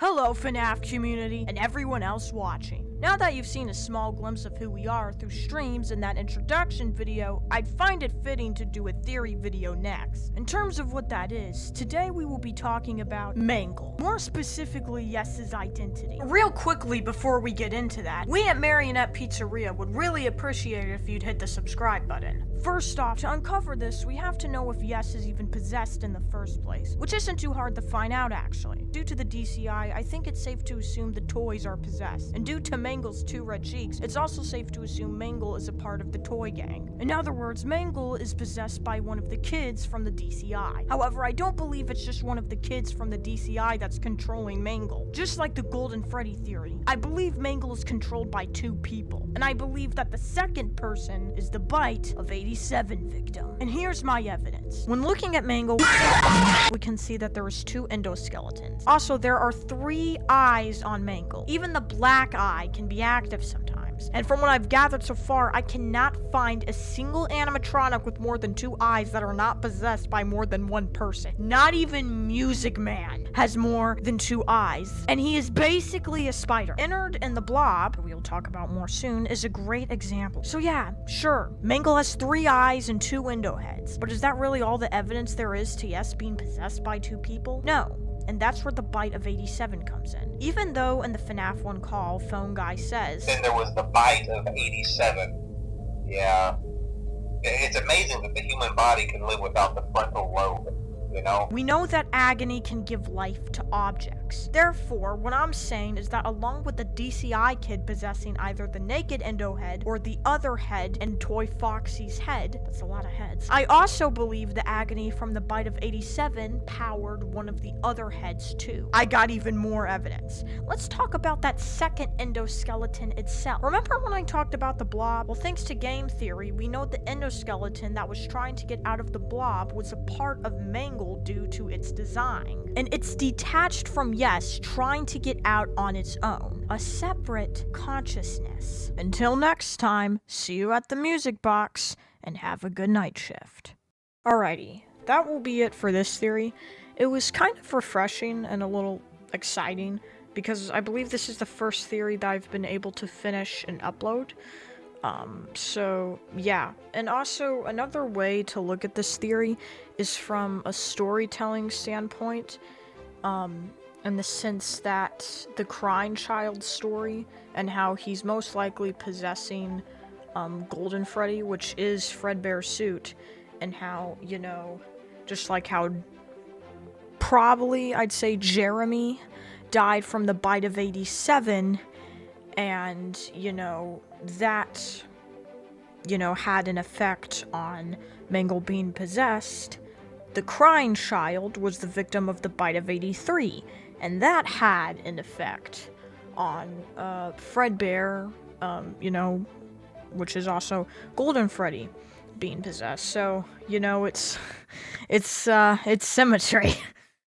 Hello FNaF community and everyone else watching. Now that you've seen a small glimpse of who we are through streams in that introduction video, I'd find it fitting to do a theory video next. In terms of what that is, today we will be talking about Mangle. More specifically, Yes's identity. Real quickly before we get into that, we at Marionette Pizzeria would really appreciate it if you'd hit the subscribe button. First off, to uncover this, we have to know if Yes is even possessed in the first place, which isn't too hard to find out actually. Due to the DCI, I think it's safe to assume the toys are possessed, and due to Mangle's 2 red cheeks, it's also safe to assume Mangle is a part of the toy gang. In other words, Mangle is possessed by one of the kids from the DCI. However, I don't believe it's just one of the kids from the DCI that's controlling Mangle. Just like the Golden Freddy theory, I believe Mangle is controlled by 2 people, and I believe that the second person is the bite of 87 victim. And here's my evidence. When looking at Mangle, we can see that there is 2 endoskeletons. Also, there are 3 eyes on Mangle. Even the black eye can be active sometimes. And from what I've gathered so far, I cannot find a single animatronic with more than 2 eyes that are not possessed by more than 1 person. Not even Music Man has more than 2 eyes. And he is basically a spider. Ennard and the Blob, who we'll talk about more soon, is a great example. So yeah, sure, Mangle has 3 eyes and 2 window heads. But is that really all the evidence there is to Yes being possessed by 2 people? No. And that's where the bite of 87 comes in. Even though in the FNaF 1 call, Phone Guy says, then there was the bite of 87. Yeah. It's amazing that the human body can live without the frontal lobe, you know? We know that agony can give life to objects. Therefore, what I'm saying is that along with the DCI kid possessing either the naked endo head or the other head in Toy Foxy's head, that's a lot of heads, I also believe the agony from the bite of 87 powered one of the other heads too. I got even more evidence. Let's talk about that second endoskeleton itself. Remember when I talked about the blob? Well, thanks to game theory, we know the endoskeleton that was trying to get out of the blob was a part of Mangle due to its design. And it's detached from Yes, trying to get out on its own. A separate consciousness. Until next time, see you at the music box, and have a good night shift. Alrighty, that will be it for this theory. It was kind of refreshing and a little exciting, because I believe this is the first theory that I've been able to finish and upload. So yeah, and also another way to look at this theory is from a storytelling standpoint, in the sense that the crying child story and how he's most likely possessing, Golden Freddy, which is Fredbear's suit, and how, you know, just like how probably I'd say Jeremy died from the bite of 87, and, you know, that, you know, had an effect on Mangle being possessed. The crying child was the victim of the bite of 83, and that had an effect on, Fredbear, you know, which is also Golden Freddy being possessed. So, you know, it's symmetry.